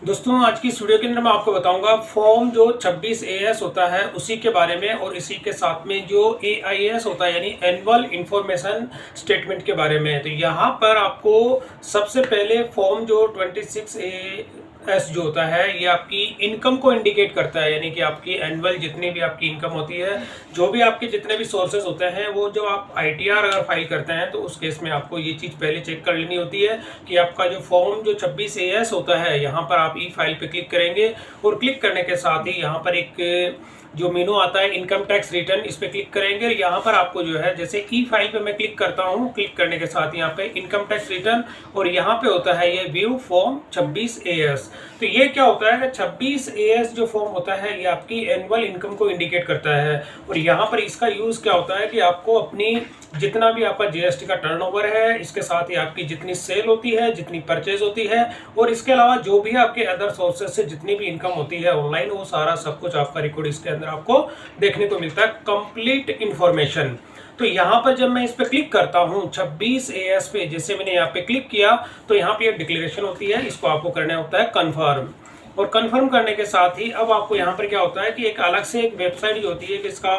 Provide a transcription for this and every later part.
दोस्तों आज की इस वीडियो के अंदर मैं आपको बताऊंगा फॉर्म जो 26 एएस होता है उसी के बारे में और इसी के साथ में जो एआईएस होता है यानी एनुअल इंफॉर्मेशन स्टेटमेंट के बारे में। तो यहाँ पर आपको सबसे पहले फॉर्म जो 26 एएस जो होता है ये आपकी इनकम को इंडिकेट करता है, यानी कि आपकी एनुअल जितनी भी आपकी इनकम होती है, जो भी आपके जितने भी सोर्सेज होते हैं, वो जो आप आईटीआर अगर फाइल करते हैं तो उस केस में आपको ये चीज़ पहले चेक कर लेनी होती है कि आपका जो फॉर्म जो 26 एएस होता है, यहाँ पर आप ई फाइल पे क्लिक करेंगे और क्लिक करने के साथ ही यहाँ पर एक जो मेनू आता है इनकम टैक्स रिटर्न, इस पे क्लिक करेंगे। यहाँ पर आपको जो है जैसे ई फाइल पे मैं क्लिक करता हूँ, क्लिक करने के साथ यहाँ पे इनकम टैक्स रिटर्न और यहाँ पे होता है ये व्यू फॉर्म 26 एएस। तो ये क्या होता है कि 26 एएस जो फॉर्म होता है ये आपकी एनुअल इनकम को इंडिकेट करता है और यहाँ पर इसका यूज़ क्या होता है कि आपको अपनी जितना भी आपका जीएसटी का टर्नओवर है, इसके साथ ही आपकी जितनी सेल होती है, जितनी परचेज होती है और इसके अलावा जो भी आपके अदर सोर्सेज से जितनी भी इनकम होती है ऑनलाइन, वो सारा सब कुछ आपका रिकॉर्ड इसके अंदर आपको देखने को मिलता है, कंप्लीट इंफॉर्मेशन। तो यहाँ पर जब मैं इस पे क्लिक करता हूँ 26 एएस पे, जैसे मैंने यहाँ पे क्लिक किया तो यहाँ पे एक डिक्लेरेशन होती है, इसको आपको करना होता है कन्फर्म। और कंफर्म करने के साथ ही अब आपको यहाँ पर क्या होता है कि एक अलग से एक वेबसाइट जो होती है कि इसका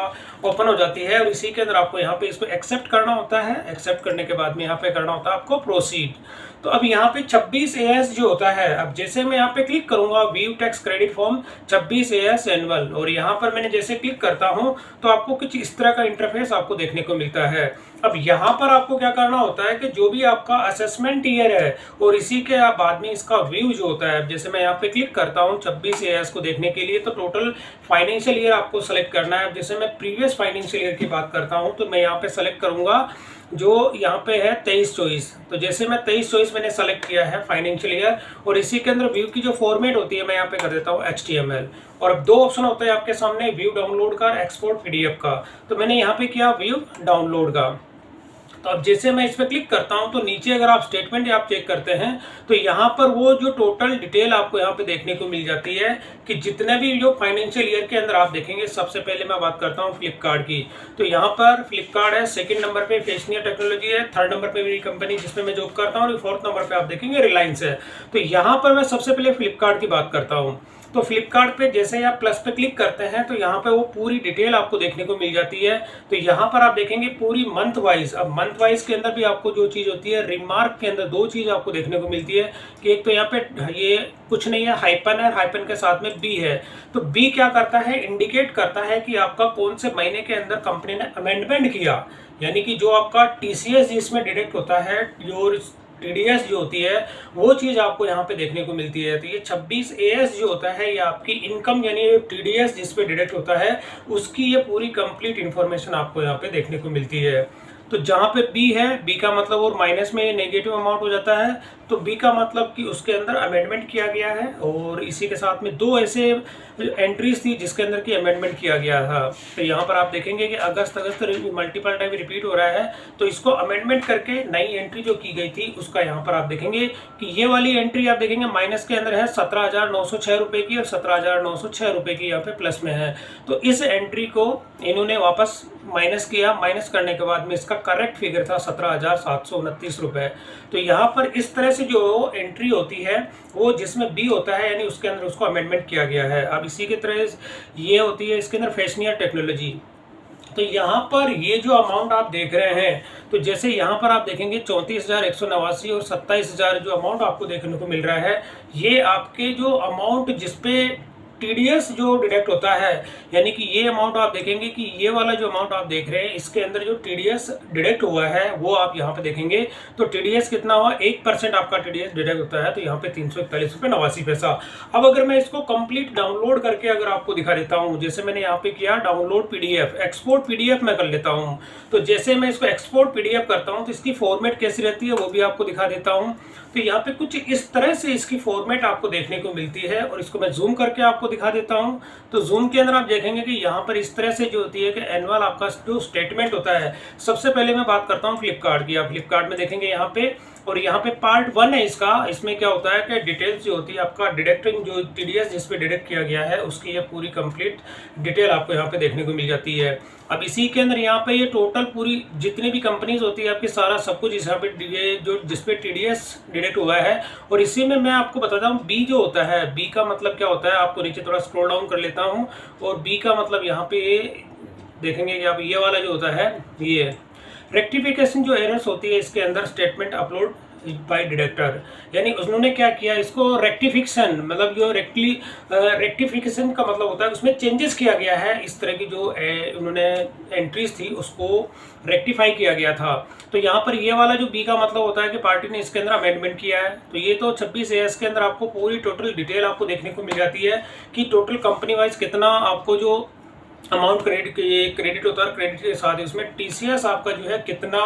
ओपन हो जाती है और इसी के अंदर आपको यहाँ पे इसको एक्सेप्ट करना होता है। एक्सेप्ट करने के बाद में यहाँ पे करना होता है आपको प्रोसीड। तो अब यहाँ पे 26 एएस जो होता है, अब जैसे मैं यहाँ पे क्लिक करूंगा view tax credit form 26 as annual और यहाँ पर मैंने जैसे क्लिक करता हूँ तो आपको कुछ इस तरह का इंटरफेस आपको देखने को मिलता है। अब यहाँ पर आपको क्या करना होता है कि जो भी आपका असेसमेंट ईयर है और इसी के बाद में इसका व्यू जो होता है, जैसे मैं यहाँ पे क्लिक करता हूँ 26 एएस को देखने के लिए तो टोटल फाइनेंशियल ईयर आपको सेलेक्ट करना है। जैसे मैं प्रीवियस फाइनेंशियल ईयर की बात करता हूँ तो मैं यहाँ पे सेलेक्ट करूंगा जो यहाँ पे है 23-24। तो जैसे मैं 23-24 मैंने सेलेक्ट किया है फाइनेंशियल ईयर और इसी के अंदर व्यू की जो फॉर्मेट होती है मैं यहाँ पे कर देता हूँ HTML। और अब दो ऑप्शन होता है आपके सामने, व्यू डाउनलोड का, एक्सपोर्ट पीडीएफ का। तो मैंने यहाँ पे किया व्यू डाउनलोड का। तो अब जैसे मैं इस पर क्लिक करता हूं तो नीचे अगर आप स्टेटमेंट आप चेक करते हैं तो यहाँ पर वो जो टोटल डिटेल आपको यहाँ पे देखने को मिल जाती है कि जितने भी जो फाइनेंशियल ईयर के अंदर आप देखेंगे। सबसे पहले मैं बात करता हूँ फ्लिपकार्ट की, तो यहाँ पर फ्लिपकार्ट है, सेकंड नंबर पे फेशनियर टेक्नोलॉजी है, थर्ड नंबर पे मेरी कंपनी जिसमें मैं जॉब करता हूँ और फोर्थ नंबर पे आप देखेंगे रिलायंस है। तो यहाँ पर मैं सबसे पहले फ्लिपकार्ट की बात करता हूँ। तो फ्लिपकार्ट पे जैसे ही आप प्लस पे क्लिक करते हैं तो यहाँ पे वो पूरी डिटेल आपको देखने को मिल जाती है। तो यहाँ पर आप देखेंगे पूरी मंथ वाइज। अब मंथ वाइज के अंदर भी आपको जो चीज़ होती है, रिमार्क के अंदर दो चीज़ आपको देखने को मिलती है कि एक तो यहाँ पे ये कुछ नहीं है, हाइपन है, हाइपन के साथ में बी है। तो बी क्या करता है, इंडिकेट करता है कि आपका कौन से महीने के अंदर कंपनी ने अमेंडमेंट किया, यानी कि जो आपका टीसीएस जिसमें डिडक्ट होता है, जो टीडीएस जो होती है वो चीज़ आपको यहाँ पे देखने को मिलती है। तो ये 26 एएस जो होता है ये आपकी इनकम यानी टीडीएस जिस पे डिडक्ट होता है उसकी ये पूरी कंप्लीट इन्फॉर्मेशन आपको यहाँ पे देखने को मिलती है। तो जहाँ पे बी है, बी का मतलब और माइनस में नेगेटिव अमाउंट हो जाता है, तो बी का मतलब कि उसके अंदर अमेंडमेंट किया गया है और इसी के साथ में दो ऐसे एंट्रीज थी जिसके अंदर की अमेंडमेंट किया गया था। तो यहाँ पर आप देखेंगे कि अगस्त मल्टीपल टाइम रिपीट हो रहा है, तो इसको अमेंडमेंट करके नई एंट्री जो की गई थी उसका यहाँ पर आप देखेंगे कि ये वाली एंट्री आप देखेंगे माइनस के अंदर है 17,906 रुपये की और 17,906 रुपये की यहाँ पे प्लस में है। तो इस एंट्री को इन्होंने वापस माइनस किया, माइनस करने के बाद में इसका करेक्ट फिगर था 17,729 रुपये। तो यहाँ पर इस तरह से जो एंट्री होती है वो जिसमें बी होता है यानी उसके अंदर उसको अमेंडमेंट किया गया है। अब इसी की तरह ये होती है इसके अंदर फेशनियर टेक्नोलॉजी। तो यहाँ पर ये जो अमाउंट आप देख रहे हैं, तो जैसे यहाँ पर आप देखेंगे 34,189 और 27,000 जो अमाउंट आपको देखने को मिल रहा है, ये आपके जो अमाउंट जिसपे टीडीएस जो डिडक्ट होता है, यानी कि ये अमाउंट आप देखेंगे कि ये वाला जो अमाउंट आप देख रहे हैं इसके अंदर जो टीडीएस डिडक्ट हुआ है वो आप यहाँ पे देखेंगे। तो टीडीएस कितना हुआ, 1% आपका टीडीएस डिडक्ट होता है, तो यहाँ पे 341 रुपये 89 पैसा। अब अगर मैं इसको कंप्लीट डाउनलोड करके अगर आपको दिखा देता हूँ, जैसे मैंने यहाँ पे किया डाउनलोड पीडीएफ, एक्सपोर्ट पीडीएफ मैं कर लेता हूँ। तो जैसे मैं इसको एक्सपोर्ट पीडीएफ करता हूँ तो इसकी फॉर्मेट कैसी रहती है वो भी आपको दिखा देता हूँ। तो यहाँ पे कुछ इस तरह से इसकी फॉर्मेट आपको देखने को मिलती है और इसको मैं जूम करके आपको दिखा देता हूँ। तो जूम के अंदर आप देखेंगे कि यहाँ पर इस तरह से जो होती है कि एनुअल आपका जो स्टेटमेंट होता है। सबसे पहले मैं बात करता हूँ फ्लिपकार्ट की। आप फ्लिपकार्ट में देखेंगे यहाँ पे और यहाँ पे पार्ट 1 है इसका। इसमें क्या होता है कि डिटेल्स जो होती है आपका डिडक्टिंग जो टीडीएस जिस पे डिडक्ट किया गया है उसकी ये पूरी कंप्लीट डिटेल आपको यहाँ पे देखने को मिल जाती है। अब इसी के अंदर यहाँ पे ये टोटल पूरी जितनी भी कंपनीज होती है आपकी सारा सब कुछ यहाँ पे ये जो जिस पे टीडीएस डिडक्ट हुआ है। और इसी में मैं आपको बताता हूँ बी जो होता है, बी का मतलब क्या होता है, आपको नीचे थोड़ा स्क्रॉल डाउन कर लेता हूँ। और बी का मतलब यहाँ पे देखेंगे कि आप ये वाला जो होता है ये रेक्टिफिकेशन जो एरर्स होती है इसके अंदर स्टेटमेंट अपलोड बाय डिडक्टर, यानी उन्होंने क्या किया इसको रेक्टिफिकेशन, मतलब जो रेक्टिफिकेशन का मतलब होता है उसमें चेंजेस किया गया है। इस तरह की जो उन्होंने एंट्रीज थी उसको रेक्टिफाई किया गया था। तो यहाँ पर ये वाला जो बी का मतलब होता है कि पार्टी ने इसके अंदर अमेंडमेंट किया है। तो ये तो 26 AS के अंदर आपको पूरी टोटल डिटेल आपको देखने को मिल जाती है कि टोटल कंपनी वाइज कितना आपको जो अमाउंट क्रेडिट होता है, क्रेडिट के साथ इसमें टीसीएस आपका जो है कितना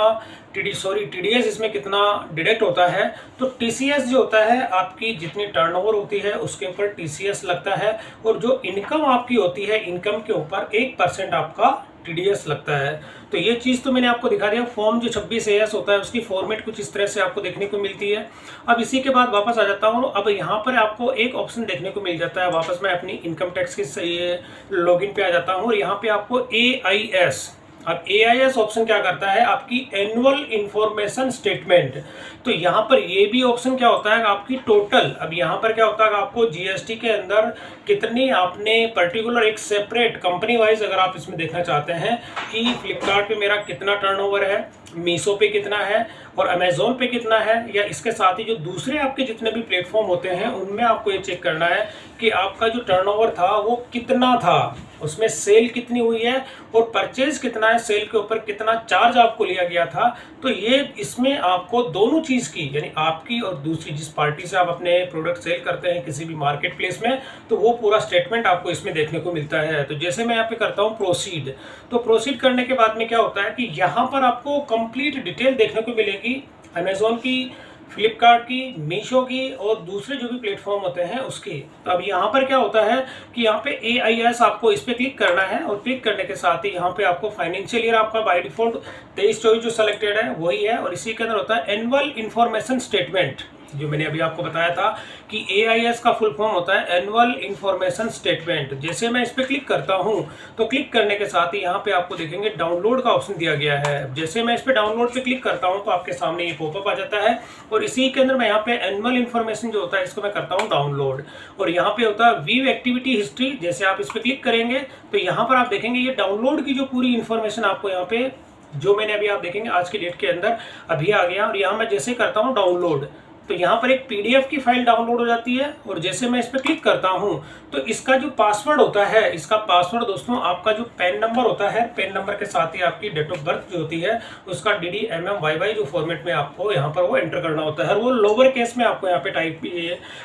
टीडीएस इसमें कितना डिडक्ट होता है। तो टीसीएस जो होता है आपकी जितनी टर्नओवर होती है उसके ऊपर टीसीएस लगता है, और जो इनकम आपकी होती है इनकम के ऊपर 1% आपका टीडीएस लगता है। तो ये चीज़ तो मैंने आपको दिखा दिया। फॉर्म जो 26 AS होता है उसकी फॉर्मेट कुछ इस तरह से आपको देखने को मिलती है। अब इसी के बाद वापस आ जाता हूँ। अब यहाँ पर आपको एक ऑप्शन देखने को मिल जाता है, वापस मैं अपनी इनकम टैक्स के लॉगिन पे आ जाता हूँ और यहाँ पे आपको AIS, अब AIS ऑप्शन क्या करता है आपकी एनुअल इंफॉर्मेशन स्टेटमेंट। तो यहाँ पर ये भी ऑप्शन क्या होता है आपकी टोटल, अब यहाँ पर क्या होता है आपको जीएसटी के अंदर कितनी आपने पर्टिकुलर एक सेपरेट कंपनी वाइज अगर आप इसमें देखना चाहते हैं कि फ्लिपकार्ट पे मेरा कितना टर्नओवर है, मीशो पे कितना है और अमेजोन पे कितना है, या इसके साथ ही जो दूसरे आपके जितने भी प्लेटफॉर्म होते हैं उनमें आपको ये चेक करना है कि आपका जो टर्नओवर था वो कितना था, उसमें सेल कितनी हुई है और परचेज कितना है, सेल के ऊपर कितना चार्ज आपको लिया गया था। तो ये इसमें आपको दोनों चीज़ की, यानी आपकी और दूसरी जिस पार्टी से आप अपने प्रोडक्ट सेल करते हैं किसी भी मार्केट प्लेस में, तो वो पूरा स्टेटमेंट आपको इसमें देखने को मिलता है। तो जैसे मैं यहाँ पे करता हूँ प्रोसीड, तो प्रोसीड करने के बाद में क्या होता है कि यहाँ पर आपको कंप्लीट डिटेल देखने को मिलेगी अमेजोन की, फ्लिपकार्ट की, मीशो की और दूसरे जो भी प्लेटफॉर्म होते हैं उसकी। तो अब यहाँ पर क्या होता है कि यहाँ पे AIS आपको इस पर क्लिक करना है और क्लिक करने के साथ ही यहाँ पे आपको फाइनेंशियल ईयर आपका बाय डिफॉल्ट 23-24 जो सेलेक्टेड है वही है, और इसी के अंदर होता है एनुअल इंफॉर्मेशन स्टेटमेंट, जो मैंने अभी आपको बताया था कि AIS का फुल फॉर्म होता है एनुअल इंफॉर्मेशन स्टेटमेंट। जैसे मैं इस पर क्लिक करता हूं तो क्लिक करने के साथ ही यहाँ पे आपको देखेंगे डाउनलोड का ऑप्शन दिया गया है। जैसे मैं इस पर डाउनलोड पे क्लिक करता हूं तो आपके सामने ये पॉपअप आ जाता है, और इसी के अंदर मैं यहाँ पे एनुअल इंफॉर्मेशन जो होता है इसको मैं करता हूँ डाउनलोड, और यहाँ पे होता है व्यू एक्टिविटी हिस्ट्री। जैसे आप इस पर क्लिक करेंगे तो यहाँ पर आप देखेंगे ये डाउनलोड की जो पूरी इन्फॉर्मेशन आपको यहाँ पे जो मैंने अभी आप देखेंगे आज की डेट के अंदर अभी आ गया। और यहाँ मैं जैसे करता हूँ डाउनलोड तो यहाँ पर एक PDF की फाइल डाउनलोड हो जाती है, और जैसे मैं इस पर क्लिक करता हूँ तो इसका जो पासवर्ड होता है, इसका पासवर्ड दोस्तों आपका जो पैन नंबर होता है, पैन नंबर के साथ ही आपकी डेट ऑफ बर्थ जो होती है उसका DDMMYY जो फॉर्मेट में आपको यहाँ पर वो एंटर करना होता है, और वो लोअर केस में आपको यहाँ पे टाइप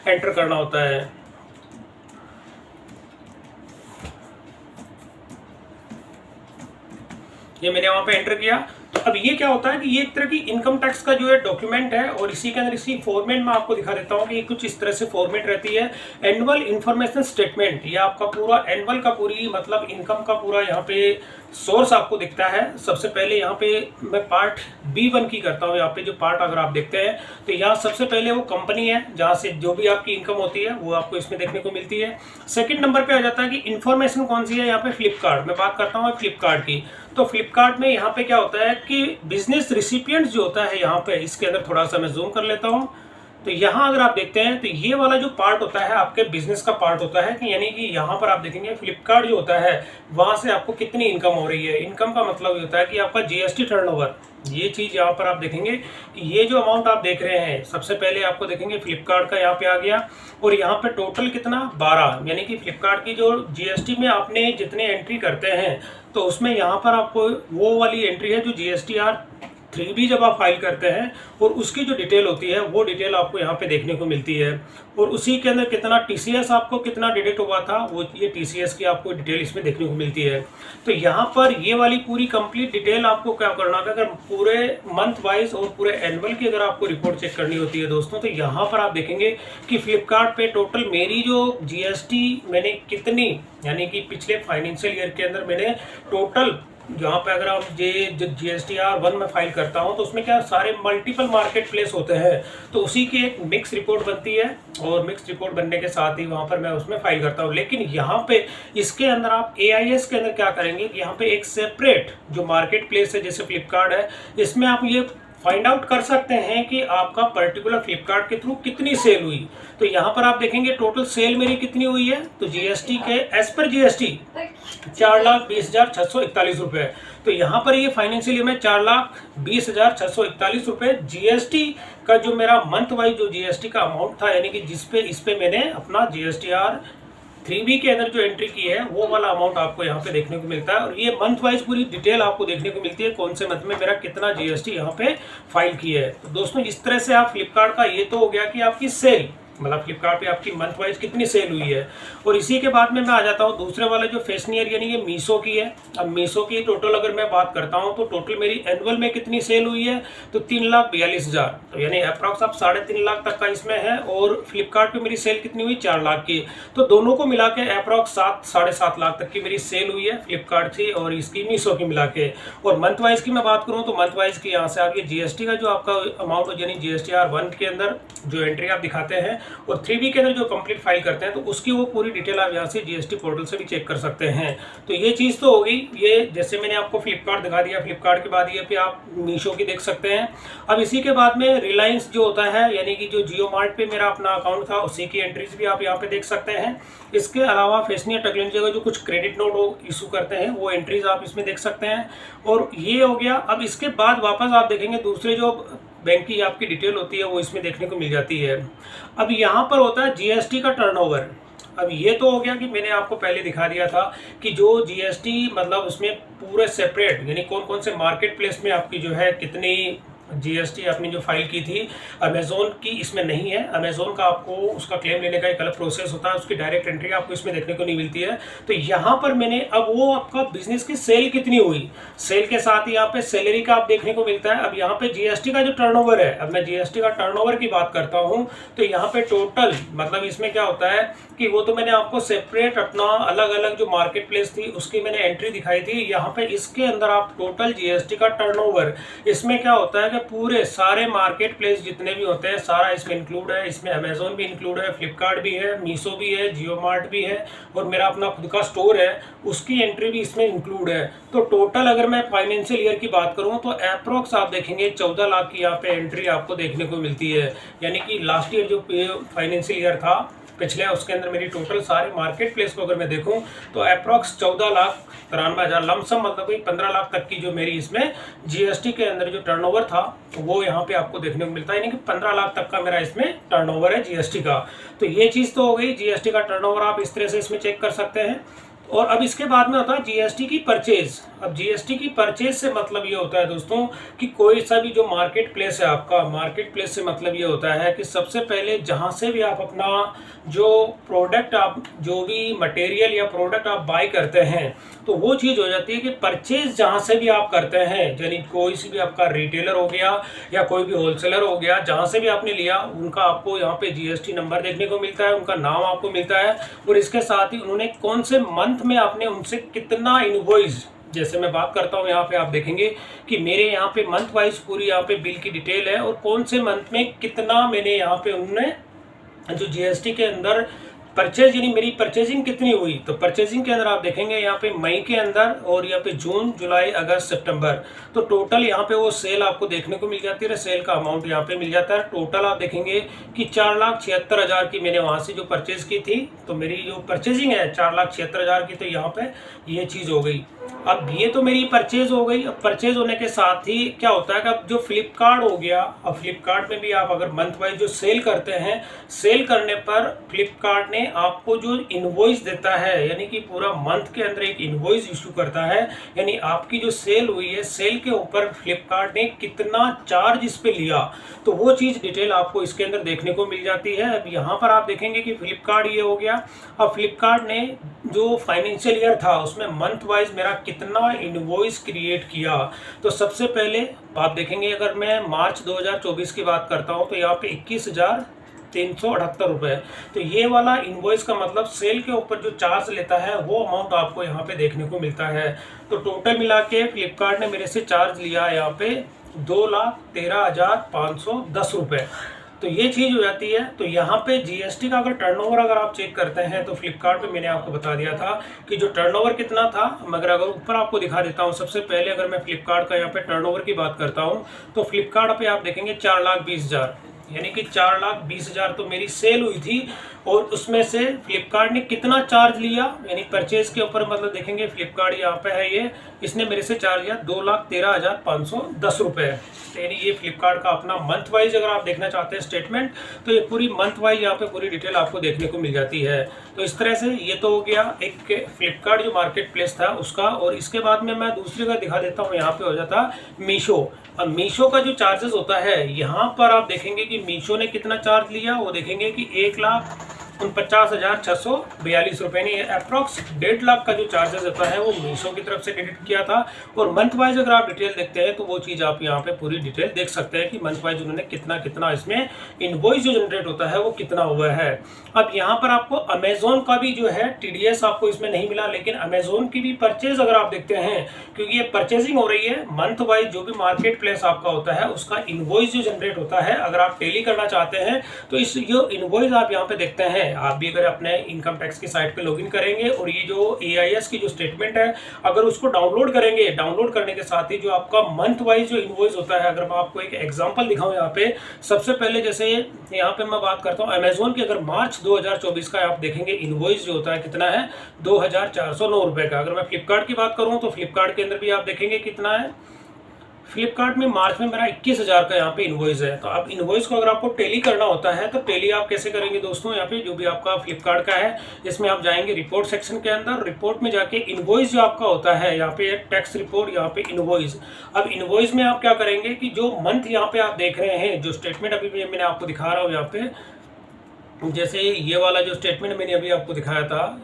एंटर करना होता है। ये मैंने वहाँ पे एंटर किया। तो अब ये क्या होता है कि ये एक तरह की इनकम टैक्स का जो है डॉक्यूमेंट है, और इसी के अंदर इसकी फॉर्मेट में आपको दिखा देता हूँ कि ये कुछ इस तरह से फॉर्मेट रहती है। एनुअल इंफॉर्मेशन स्टेटमेंट, ये आपका पूरा एनुअल का पूरी मतलब इनकम का पूरा यहाँ पे सोर्स आपको दिखता है। सबसे पहले यहाँ पे मैं पार्ट B1 की करता हूँ। यहाँ पे जो पार्ट अगर आप देखते हैं तो यहाँ सबसे पहले वो कंपनी है जहाँ से जो भी आपकी इनकम होती है वो आपको इसमें देखने को मिलती है। सेकंड नंबर पे आ जाता है कि इन्फॉर्मेशन कौन सी है, यहाँ पे फ्लिपकार्ट, मैं बात करता हूँ फ्लिपकार्ट की। तो फ्लिपकार्ट में यहाँ पे क्या होता है कि बिजनेस रिसिपिएंट्स जो होता है यहाँ पे, इसके अंदर थोड़ा सा मैं जूम कर लेता हूँ। तो यहाँ अगर आप देखते हैं तो ये वाला जो पार्ट होता है आपके बिजनेस का पार्ट होता है कि यानी कि यहाँ पर आप देखेंगे फ्लिपकार्ट जो होता है वहाँ से आपको कितनी इनकम हो रही है। इनकम का मतलब होता है कि आपका GST टर्नओवर, ये चीज़ यहाँ पर आप देखेंगे कि ये जो अमाउंट आप देख रहे हैं सबसे पहले आपको देखेंगे फ्लिपकार्ट का यहाँ पे आ गया, और यहाँ पे टोटल कितना 12, यानी कि फ्लिपकार्ट की जो GST में आपने जितने एंट्री करते हैं तो उसमें यहाँ पर आपको वो वाली एंट्री है जो GSTR 3B जब आप फाइल करते हैं और उसकी जो डिटेल होती है वो डिटेल आपको यहाँ पे देखने को मिलती है, और उसी के अंदर कितना TCS आपको कितना डिडक्ट हुआ था वो ये TCS की आपको डिटेल इसमें देखने को मिलती है। तो यहाँ पर ये वाली पूरी कंप्लीट डिटेल आपको क्या करना है, अगर पूरे मंथ वाइज और पूरे एनुअल की अगर आपको रिपोर्ट चेक करनी होती है दोस्तों, तो यहाँ पर आप देखेंगे कि फ्लिपकार्ट पे टोटल मेरी जो GST मैंने कितनी, यानी कि पिछले फाइनेंशियल ईयर के अंदर मैंने टोटल जहाँ पे अगर आप ये जो GSTR 1 में फाइल करता हूँ तो उसमें क्या सारे मल्टीपल मार्केट प्लेस होते हैं, तो उसी की एक मिक्स रिपोर्ट बनती है और मिक्स रिपोर्ट बनने के साथ ही वहाँ पर मैं उसमें फाइल करता हूँ। लेकिन यहाँ पे इसके अंदर आप AIS के अंदर क्या करेंगे, यहाँ पे एक सेपरेट जो मार्केट प्लेस है जैसे फ्लिपकार्ट है, इसमें आप ये फाइंड आउट कर सकते हैं कि आपका पर्टिकुलर फ्लिपकार्ट के थ्रू कितनी सेल हुई। तो यहाँ पर आप देखेंगे टोटल सेल मेरी कितनी हुई है, तो GST के एज पर GST 4,20,641 रुपए। तो यहाँ पर ये फाइनेंशियल ईयर में 4,20,641 रुपए GST का जो मेरा मंथ वाइज जो GST का अमाउंट था, यानी कि इस पे मैंने अपना GSTR 3B के अंदर जो एंट्री की है वो वाला अमाउंट आपको यहाँ पे देखने को मिलता है। और ये मंथ वाइज पूरी डिटेल आपको देखने को मिलती है, कौन से मंथ में मेरा कितना GST यहाँ पे फाइल की है। तो दोस्तों इस तरह से आप फ्लिपकार्ट का ये तो हो गया कि आपकी सेल, मतलब फ्लिपकार्ट पे आपकी मंथ वाइज कितनी सेल हुई है। और इसी के बाद में मैं आ जाता हूँ दूसरे वाले जो फेस्नियर यानी कि मीशो की है। अब मीशो की टोटल अगर मैं बात करता हूँ तो टोटल मेरी एनुअल में कितनी सेल हुई है, तो 3,42,000, तो यानी अप्रॉक्स आप 3.5 लाख तक का इसमें है। और फ्लिपकार्ट पे मेरी सेल कितनी हुई, 4 लाख की। तो दोनों को मिला के अप्रॉक्स 7-7.5 लाख तक की मेरी सेल हुई है फ्लिपकार्ट की और इसकी मीशो की मिला के। और मंथ वाइज की मैं बात करूँ तो मंथ वाइज की यहाँ से आप ये GST का जो आपका अमाउंट यानी GSTR 1 के अंदर जो एंट्री आप दिखाते हैं और 3B के अंदर जो कंप्लीट फाइल करते हैं, तो उसकी वो पूरी डिटेल आप यहाँ से GST पोर्टल से भी चेक कर सकते हैं। तो ये चीज़ तो हो गई, ये जैसे मैंने आपको फ्लिपकार्ट दिखा दिया, फ्लिपकार्ट के बाद ये पे आप मीशो की देख सकते हैं। अब इसी के बाद में रिलायंस जो होता है, यानी कि जो जियो मार्ट पे मेरा अपना अकाउंट था, उसी की एंट्रीज भी आप यहाँ पे देख सकते हैं। इसके अलावा फेस्नियर टेक्नोलॉजी का जो कुछ क्रेडिट नोट इशू करते हैं वो एंट्रीज आप इसमें देख सकते हैं। और ये हो गया। अब इसके बाद वापस आप देखेंगे दूसरे जो बैंक की आपकी डिटेल होती है वो इसमें देखने को मिल जाती है। अब यहाँ पर होता है GST का टर्नओवर। अब ये तो हो गया कि मैंने आपको पहले दिखा दिया था कि जो GST मतलब उसमें पूरे सेपरेट यानी कौन कौन से मार्केट प्लेस में आपकी जो है कितनी GST आपने जो फाइल की थी। अमेजोन की इसमें नहीं है, अमेजोन का आपको उसका क्लेम लेने का एक अलग प्रोसेस होता है, उसकी डायरेक्ट एंट्री आपको इसमें देखने को नहीं मिलती है। तो यहाँ पर मैंने अब वो आपका बिजनेस की सेल कितनी हुई, सेल के साथ यहाँ पे सैलरी का आप देखने को मिलता है। अब यहाँ पे GST का जो टर्नओवर है, अब मैं GST का टर्नओवर की बात करता हूँ तो यहाँ पे टोटल मतलब इसमें क्या होता है कि वो तो मैंने आपको सेपरेट अपना अलग अलग जो मार्केट प्लेस थी उसकी मैंने एंट्री दिखाई थी। यहाँ पे इसके अंदर आप टोटल GST का टर्नओवर, इसमें क्या होता है कि पूरे सारे मार्केट प्लेस जितने भी होते हैं सारा इसमें इंक्लूड है। इसमें अमेजोन भी इंक्लूड है, फ्लिपकार्ट भी है, मीशो भी है, जियो मार्ट भी है और मेरा अपना खुद का स्टोर है, उसकी एंट्री भी इसमें इंक्लूड है। तो टोटल अगर मैं फाइनेंशियल ईयर की बात करूं तो अप्रोक्स आप देखेंगे 14 लाख की यहाँ पे एंट्री आपको देखने को मिलती है। यानी कि लास्ट ईयर जो फाइनेंशियल ईयर था पिछले, उसके अंदर मेरी टोटल सारे मार्केट प्लेस को अगर मैं देखूं तो अप्रॉक्स 14,93,000 लमसम मतलब 15 लाख तक की जो मेरी इसमें GST के अंदर जो टर्नओवर था वो यहाँ पे आपको देखने को मिलता है। यानी कि 15 लाख तक का मेरा इसमें टर्नओवर है GST का। तो ये चीज़ तो हो गई, GST का टर्नओवर आप इस तरह से इसमें चेक कर सकते हैं। और अब इसके बाद में होता है GST की परचेज। अब GST की परचेज से मतलब ये होता है दोस्तों कि कोई सा भी जो मार्केट प्लेस है आपका, मार्केट प्लेस से मतलब ये होता है कि सबसे पहले जहाँ से भी आप अपना जो प्रोडक्ट आप जो भी मटेरियल या प्रोडक्ट आप बाय करते हैं तो वो चीज़ हो जाती है कि परचेज जहाँ से भी आप करते हैं, यानी कोई सी भी आपका रिटेलर हो गया या कोई भी होलसेलर हो गया, जहाँ से भी आपने लिया उनका आपको यहाँ पे GST नंबर देखने को मिलता है, उनका नाम आपको मिलता है और इसके साथ ही उन्होंने कौन से मंथ में आपने उनसे कितना इनवॉइस, जैसे मैं बात करता हूँ यहाँ पे आप देखेंगे कि मेरे यहाँ पे मंथ वाइज पूरी यहाँ पे बिल की डिटेल है और कौन से मंथ में कितना मैंने यहाँ पे उन्होंने जो GST के अंदर परचेज यानी मेरी परचेजिंग कितनी हुई। तो परचेजिंग के अंदर आप देखेंगे यहाँ पे मई के अंदर और यहाँ पे जून, जुलाई, अगस्त, सितंबर, तो टोटल यहाँ पे वो सेल आपको देखने को मिल जाती है। सेल का अमाउंट यहाँ पे मिल जाता है। टोटल आप देखेंगे कि 4,76,000 की मैंने वहाँ से जो परचेज की थी, तो मेरी जो परचेजिंग है 4,76,000 की, तो यहाँ पे ये चीज़ हो गई। अब ये तो मेरी परचेज हो गई। अब परचेज होने के साथ ही क्या होता है कि अब जो फ्लिपकार्ट हो गया, अब फ्लिपकार्ट में भी आप अगर मंथ वाइज जो सेल करते हैं, सेल करने पर फ्लिपकार्ट ने आपको जो इनवॉइस देता है, यानी कि पूरा मंथ के अंदर एक इनवॉइस इशू करता है, यानी आपकी जो सेल हुई है, सेल के ऊपर फ्लिपकार्ट ने कितना चार्ज इस पे लिया, तो वो चीज़ डिटेल आपको इसके अंदर देखने को मिल जाती है। अब यहाँ पर आप देखेंगे कि फ्लिपकार्ट ये हो गया। अब फ्लिपकार्ट ने जो फाइनेंशियल ईयर था उसमें मंथ वाइज मेरा कितना इनवॉइस क्रिएट किया, तो सबसे पहले आप देखेंगे अगर मैं मार्च 2024 की बात करता हूँ तो यहाँ पे 21,000 ₹378। तो ये वाला इनवॉइस का मतलब सेल के ऊपर जो चार्ज लेता है वो अमाउंट आपको यहाँ पे देखने को मिलता है। तो टोटल मिला के फ्लिपकार्ट ने मेरे से चार्ज लिया यहाँ पे ₹2,13,510। तो ये चीज़ हो जाती है। तो यहाँ पे जीएसटी का अगर टर्नओवर अगर आप चेक करते हैं तो फ्लिपकार्ट पे मैंने आपको बता दिया था कि जो टर्नओवर कितना था, मगर अगर ऊपर आपको दिखा देता हूँ। सबसे पहले अगर मैं फ्लिपकार्ट का यहाँ पे टर्नओवर की बात करता हूँ तो फ्लिपकार्ट पे आप देखेंगे 4,20,000, यानी कि 4,20,000 तो मेरी सेल हुई थी। और उसमें से फ्लिपकार्ट ने कितना चार्ज लिया, यानी परचेज के ऊपर मतलब देखेंगे फ्लिपकार्ट यहाँ पे है ये, इसने मेरे से चार्ज लिया ₹2,13,510। यानी ये फ्लिपकार्ट का अपना मंथ वाइज अगर आप देखना चाहते हैं स्टेटमेंट, तो ये पूरी मंथ वाइज यहाँ पे पूरी डिटेल आपको देखने को मिल जाती है। तो इस तरह से ये तो हो गया एक फ्लिपकार्ट जो मार्केट प्लेस था उसका। और इसके बाद में मैं दूसरी का दिखा देता हूँ, यहाँ पे हो जाता मीशो। अब मीशो का जो चार्जेस होता है यहाँ पर आप देखेंगे कि मीशो ने कितना चार्ज लिया, वो देखेंगे कि 1,49,642 रुपये, यानी अप्रॉक्स 1.5 लाख का जो चार्जेस होता है वो मीशो की तरफ से क्रेडिट किया था। और मंथ वाइज अगर आप डिटेल देखते हैं तो वो चीज़ आप यहाँ पे पूरी डिटेल देख सकते हैं कि मंथ वाइज उन्होंने कितना कितना इसमें इनवॉइस जो जनरेट होता है वो कितना हुआ है। अब यहाँ पर आपको अमेजोन का भी जो है टीडीएस आपको इसमें नहीं मिला, लेकिन अमेजोन की भी परचेज अगर आप देखते हैं, क्योंकि ये परचेजिंग हो रही है, मंथ वाइज जो भी मार्केट प्लेस आपका होता है उसका इनवॉइस जो जनरेट होता है, अगर आप टेली करना चाहते हैं तो इस जो इनवॉइस आप यहाँ पे देखते हैं, आप भी अगर अपने इनकम टैक्स की साइट पे लॉगिन करेंगे और ये जो एआईएस की जो स्टेटमेंट है अगर उसको डाउनलोड करेंगे, डाउनलोड करने के साथ ही जो आपका मंथ वाइज जो इनवॉइस होता है, अगर मैं आपको एक एग्जांपल दिखाऊं यहाँ पे, सबसे पहले जैसे यहाँ पे मैं बात करता हूँ अमेजोन की, अगर मार्च 2024 का आप देखेंगे इनवॉइस जो होता है कितना है, 2,409 रुपए का। अगर मैं फ्लिपकार्ट की बात करूँ तो फ्लिपकार्ट के अंदर भी आप देखेंगे कितना है, फ्लिपकार्ट में मार्च में मेरा 21,000 का यहाँ पे इनवॉइस है। तो आप इनवॉइस को अगर आपको टेली करना होता है तो टेली आप कैसे करेंगे दोस्तों, यहाँ पे जो भी आपका फ्लिपकार्ट का है इसमें आप जाएंगे रिपोर्ट सेक्शन के अंदर, रिपोर्ट में जाके इनवॉइस जो आपका होता है यहाँ पे टैक्स रिपोर्ट, यहाँ पे इनवॉइस। अब इनवॉइस में आप क्या करेंगे कि जो मंथ यहाँ पे आप देख रहे हैं, जो स्टेटमेंट अभी मैंने आपको दिखा रहा हूँ यहाँ पे, जैसे ये वाला जो स्टेटमेंट मैंने अभी आपको दिखाया था,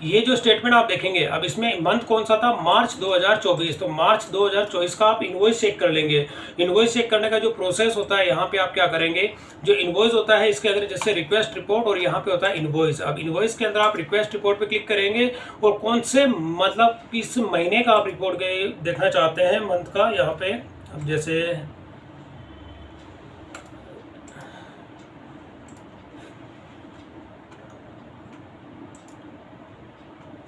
ये जो स्टेटमेंट आप देखेंगे, अब इसमें मंथ कौन सा था, मार्च 2024। तो मार्च 2024 का आप इनवॉइस चेक कर लेंगे। इनवॉइस चेक करने का जो प्रोसेस होता है, यहाँ पे आप क्या करेंगे, जो इनवॉइस होता है इसके अंदर जैसे रिक्वेस्ट रिपोर्ट और यहाँ पे होता है इनवॉइस। अब इनवॉइस के अंदर आप रिक्वेस्ट रिपोर्ट पे क्लिक करेंगे और कौन से मतलब किस महीने का आप रिपोर्ट देखना चाहते हैं मंथ का, यहाँ पे अब जैसे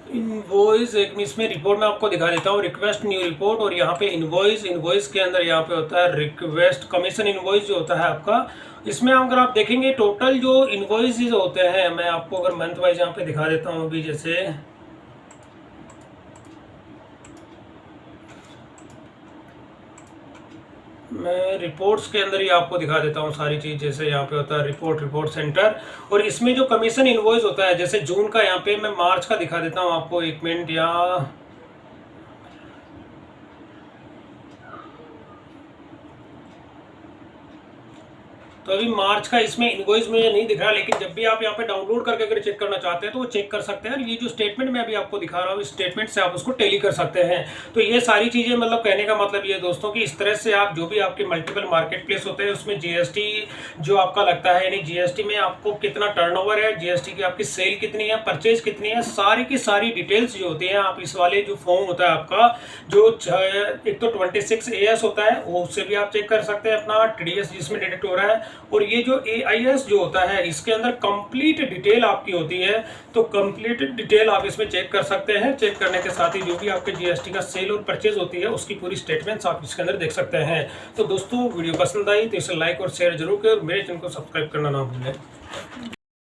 इनवॉइस, एक इसमें रिपोर्ट में आपको दिखा देता हूँ, रिक्वेस्ट न्यू रिपोर्ट, और यहाँ पे इनवॉइस, इनवॉइस के अंदर यहाँ पे होता है रिक्वेस्ट कमीशन इनवॉइस जो होता है आपका। इसमें अगर आप देखेंगे टोटल जो इनवॉइस होते हैं, मैं आपको अगर मंथ वाइज यहाँ पे दिखा देता हूँ अभी, जैसे मैं रिपोर्ट्स के अंदर ही आपको दिखा देता हूँ सारी चीज़। जैसे यहाँ पे होता है रिपोर्ट सेंटर, और इसमें जो कमीशन इनवॉइस होता है, जैसे जून का, यहाँ पे मैं मार्च का दिखा देता हूँ आपको, एक मिनट। यहाँ तो अभी मार्च का इसमें इनवॉइस मुझे नहीं दिख रहा, लेकिन जब भी आप यहाँ पे डाउनलोड करके अगर चेक करना चाहते हैं तो वो चेक कर सकते हैं। ये जो स्टेटमेंट मैं अभी आपको दिखा रहा हूँ, इस स्टेटमेंट से आप उसको टेली कर सकते हैं। तो ये सारी चीज़ें मतलब कहने का मतलब ये दोस्तों कि इस तरह से आप जो भी आपके मल्टीपल मार्केट प्लेस होते हैं उसमें जीएसटी जो आपका लगता है, यानी जीएसटी में आपको कितना टर्नओवर है, जीएसटी की आपकी सेल कितनी है, परचेज कितनी है, सारी की सारी डिटेल्स जो होती हैं आप इस वाले जो फॉर्म होता है आपका, जो एक तो 26 AS होता है वो, उससे भी आप चेक कर सकते हैं अपना टीडीएस जिसमें डिटेक्ट हो रहा है। और ये जो एआईएस जो होता है इसके अंदर कंप्लीट डिटेल आपकी होती है। तो कंप्लीट डिटेल आप इसमें चेक कर सकते हैं। चेक करने के साथ ही जो भी आपके जीएसटी का सेल और परचेज होती है उसकी पूरी स्टेटमेंट्स आप इसके अंदर देख सकते हैं। तो दोस्तों वीडियो पसंद आई तो इसे लाइक और शेयर जरूर करें, मेरे चैनल को सब्सक्राइब करना ना भूलें।